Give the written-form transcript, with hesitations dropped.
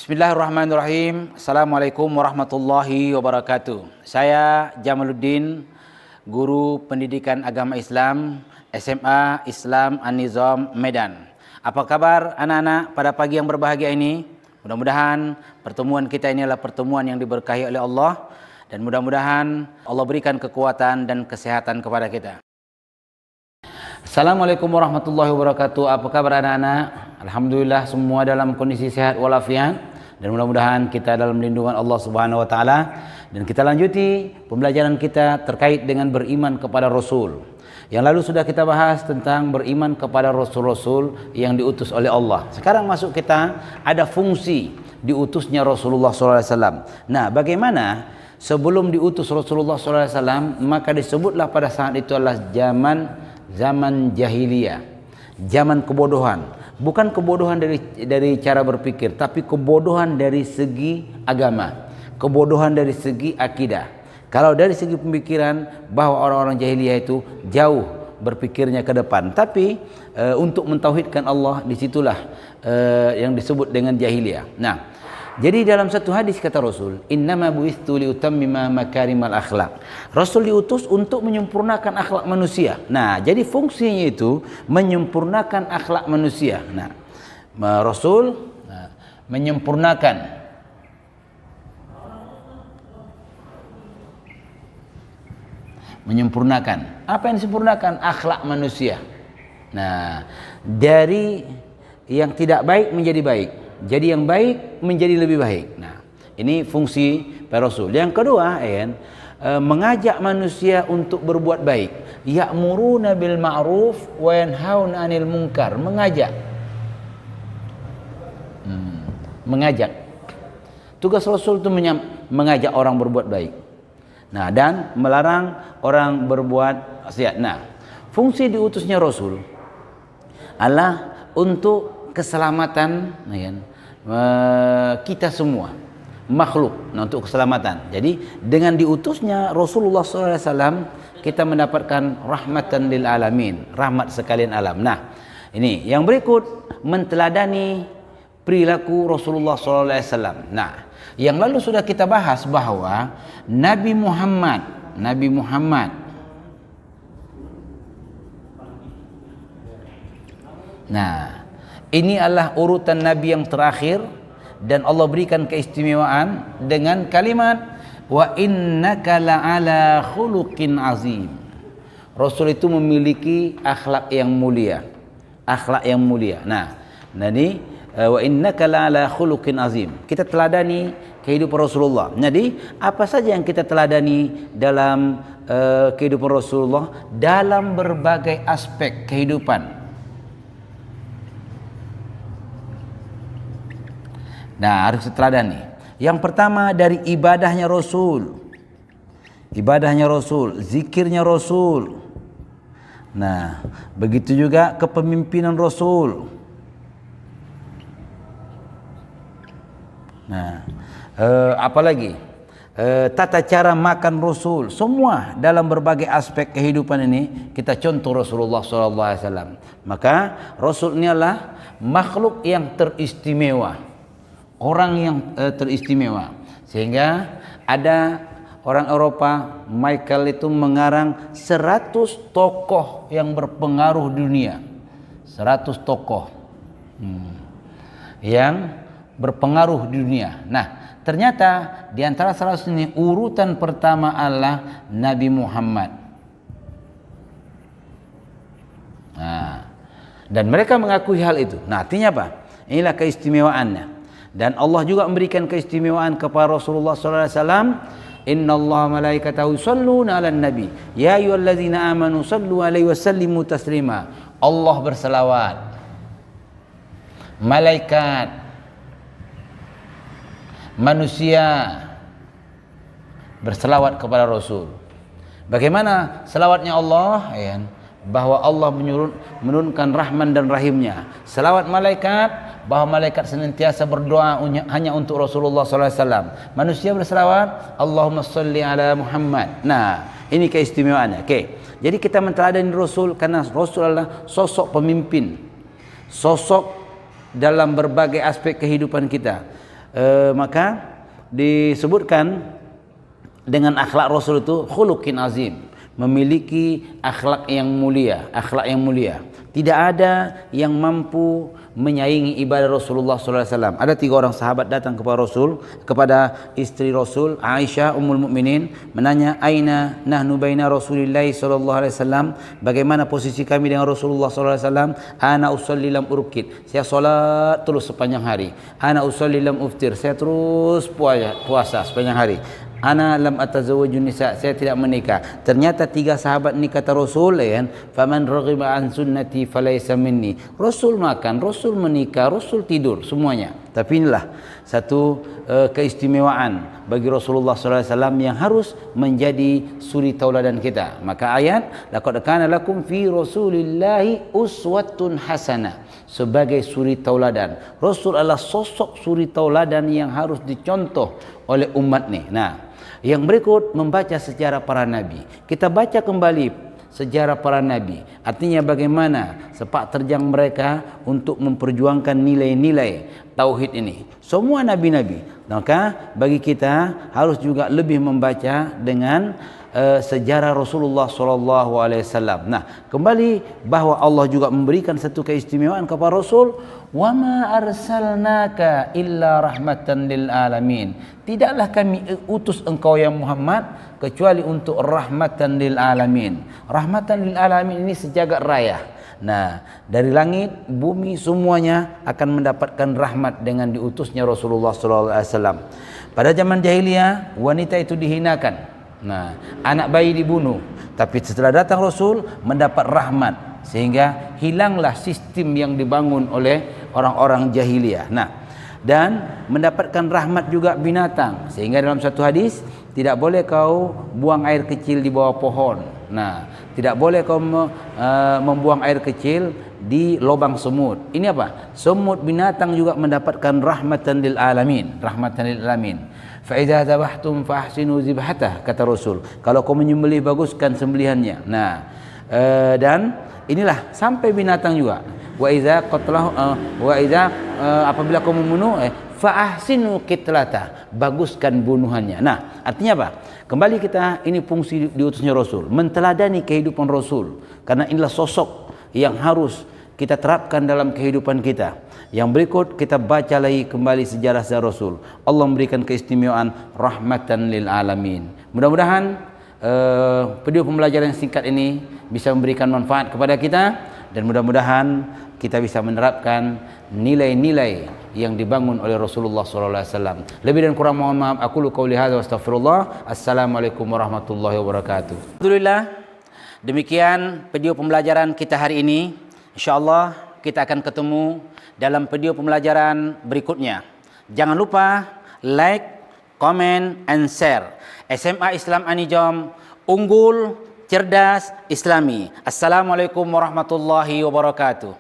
Bismillahirrahmanirrahim. Assalamualaikum warahmatullahi wabarakatuh. Saya Jamaluddin, guru pendidikan agama Islam SMA Islam An-Nizam Medan. Apa kabar anak-anak pada pagi yang berbahagia ini? Mudah-mudahan pertemuan kita ini adalah pertemuan yang diberkahi oleh Allah, dan mudah-mudahan Allah berikan kekuatan dan kesehatan kepada kita. Assalamualaikum warahmatullahi wabarakatuh. Apa kabar anak-anak? Alhamdulillah semua dalam kondisi sehat walafiat, dan mudah-mudahan kita dalam lindungan Allah Subhanahu wa taala. Dan kita lanjuti pembelajaran kita terkait dengan beriman kepada Rasul. Yang lalu sudah kita bahas tentang beriman kepada Rasul-Rasul yang diutus oleh Allah. Sekarang masuk kita ada fungsi diutusnya Rasulullah SAW. Nah, bagaimana sebelum diutus Rasulullah SAW, maka disebutlah pada saat itu adalah zaman jahiliyah, zaman kebodohan. Bukan kebodohan dari cara berpikir, tapi kebodohan dari segi agama, kebodohan dari segi akidah. Kalau dari segi pemikiran, bahwa orang-orang jahiliyah itu jauh berpikirnya ke depan, tapi untuk mentauhidkan Allah, disitulah yang disebut dengan jahiliyah. Nah, jadi dalam satu hadis kata Rasul, innama bu'itsu liutammima makarimal akhlak. Rasul diutus untuk menyempurnakan akhlak manusia. Nah, jadi fungsinya itu menyempurnakan akhlak manusia. Nah, Rasul menyempurnakan apa yang disempurnakan? Akhlak manusia. Nah, dari yang tidak baik menjadi baik, jadi yang baik menjadi lebih baik. Nah, ini fungsi para Rasul. Yang kedua, mengajak manusia untuk berbuat baik. Ya'muruna bil ma'ruf wa yanhauna 'anil munkar. Mengajak. Tugas Rasul itu mengajak orang berbuat baik. Nah, dan melarang orang berbuat maksiat. Nah, fungsi diutusnya Rasul adalah untuk keselamatan kita semua makhluk. Nah, untuk keselamatan. Jadi dengan diutusnya Rasulullah SAW, kita mendapatkan rahmatan lil alamin, rahmat sekalian alam. Nah, ini yang berikut, menteladani perilaku Rasulullah SAW. Nah, yang lalu sudah kita bahas bahwa Nabi Muhammad nah, ini adalah urutan Nabi yang terakhir, dan Allah berikan keistimewaan dengan kalimat wa innaka la'ala khuluqin azim. Rasul itu memiliki akhlak yang mulia, Nah, jadi wa innaka la'ala khuluqin azim. Kita teladani kehidupan Rasulullah. Jadi apa saja yang kita teladani dalam kehidupan Rasulullah dalam berbagai aspek kehidupan. Nah, harus diteladani. Yang pertama dari ibadahnya Rasul, zikirnya Rasul. Nah, begitu juga kepemimpinan Rasul. Nah, apalagi tata cara makan Rasul. Semua dalam berbagai aspek kehidupan ini kita contoh Rasulullah SAW. Maka Rasul ini adalah makhluk yang teristimewa, orang yang teristimewa. Sehingga ada orang Eropa, Michael itu mengarang 100 tokoh yang berpengaruh dunia. 100 tokoh yang berpengaruh di dunia. Nah, ternyata di antara 100 ini urutan pertama adalah Nabi Muhammad. Nah, dan mereka mengakui hal itu. Nah, artinya apa? Inilah keistimewaannya. Dan Allah juga memberikan keistimewaan kepada Rasulullah SAW. Innallaha malaikatahu yusholluna 'alan nabi ya ayyuhallazina amanu shallu 'alaihi wasallimu taslima. Allah berselawat, malaikat, manusia berselawat kepada Rasul. Bagaimana selawatnya Allah? Bahwa Allah menurunkan rahman dan rahimnya. Selawat malaikat, bahwa malaikat senantiasa berdoa hanya untuk Rasulullah SAW. Manusia berselawat, Allahumma salli ala Muhammad. Nah, ini keistimewaannya. Oke. Jadi kita menteladani Rasul karena Rasul adalah sosok pemimpin, sosok dalam berbagai aspek kehidupan kita. Maka disebutkan dengan akhlak Rasul itu khuluqin azim, memiliki akhlak yang mulia, akhlak yang mulia. Tidak ada yang mampu menyaingi ibadah Rasulullah SAW. Ada 3 orang sahabat datang kepada Rasul, kepada istri Rasul Aisyah Ummul Mukminin, menanya, aina nahnu baina Rasulillah SAW, bagaimana posisi kami dengan Rasulullah SAW? Ana usalli lam urkid, saya solat terus sepanjang hari. Ana usalli lam uftir, saya terus puasa sepanjang hari. Ana lam atazawwajun nisa, saya tidak menikah. Ternyata 3 sahabat ni kata Rasul, kan, faman raghiba an sunnati falaysa minni. Rasul makan, Rasul menikah, Rasul tidur, semuanya. Tapi inilah satu keistimewaan bagi Rasulullah SAW yang harus menjadi suri tauladan kita. Maka ayat laqad kana lakum fi rasulillahi uswatun hasanah, sebagai suri tauladan. Rasul adalah sosok suri tauladan yang harus dicontoh oleh umat ni. Nah, yang berikut membaca sejarah para nabi. Kita baca kembali sejarah para nabi. Artinya bagaimana sepak terjang mereka untuk memperjuangkan nilai-nilai tauhid ini. Semua nabi-nabi. Maka bagi kita harus juga lebih membaca dengan sejarah Rasulullah SAW. Nah, kembali bahawa Allah juga memberikan satu keistimewaan kepada Rasul. Wa ma arsalnaka illa rahmatan lil alamin. Tidaklah kami utus engkau ya Muhammad kecuali untuk rahmatan lil alamin. Rahmatan lil alamin ini sejagat raya. Nah, dari langit, bumi semuanya akan mendapatkan rahmat dengan diutusnya Rasulullah SAW. Pada zaman jahiliyah, wanita itu dihinakan. Nah, anak bayi dibunuh. Tapi setelah datang Rasul, mendapat rahmat, sehingga hilanglah sistem yang dibangun oleh orang-orang jahiliyah. Nah, dan mendapatkan rahmat juga binatang, sehingga dalam satu hadis, tidak boleh kau buang air kecil di bawah pohon. Nah, tidak boleh kau membuang air kecil di lubang semut. Ini apa? Semut, binatang juga mendapatkan rahmatan lil alamin, rahmatan lil alamin. Fa idza dzabhtum fa ahsinu dzibhatah, kata Rasul. Kalau kau menyembelih, baguskan sembelihannya. Nah, dan inilah sampai binatang juga. Wa idza qatalahu wa idza apabila kau membunuh fa ahsinu qitlata, baguskan bunuhannya. Nah, artinya apa? Kembali kita, ini fungsi diutusnya Rasul, menteladani kehidupan Rasul, karena inilah sosok yang harus kita terapkan dalam kehidupan kita. Yang berikut kita baca lagi kembali sejarah Rasul. Allah memberikan keistimewaan rahmatan lil alamin. Mudah-mudahan video pembelajaran yang singkat ini bisa memberikan manfaat kepada kita, dan mudah-mudahan kita bisa menerapkan nilai-nilai yang dibangun oleh Rasulullah SAW. Lebih dan kurang mohon maaf. Aku lu qauli hadza wa astaghfirullah. Assalamualaikum warahmatullahi wabarakatuh. Alhamdulillah, demikian video pembelajaran kita hari ini. InsyaAllah kita akan ketemu dalam video pembelajaran berikutnya. Jangan lupa like, comment, and share. SMA Islam Anijom, unggul, cerdas, Islami. Assalamualaikum warahmatullahi wabarakatuh.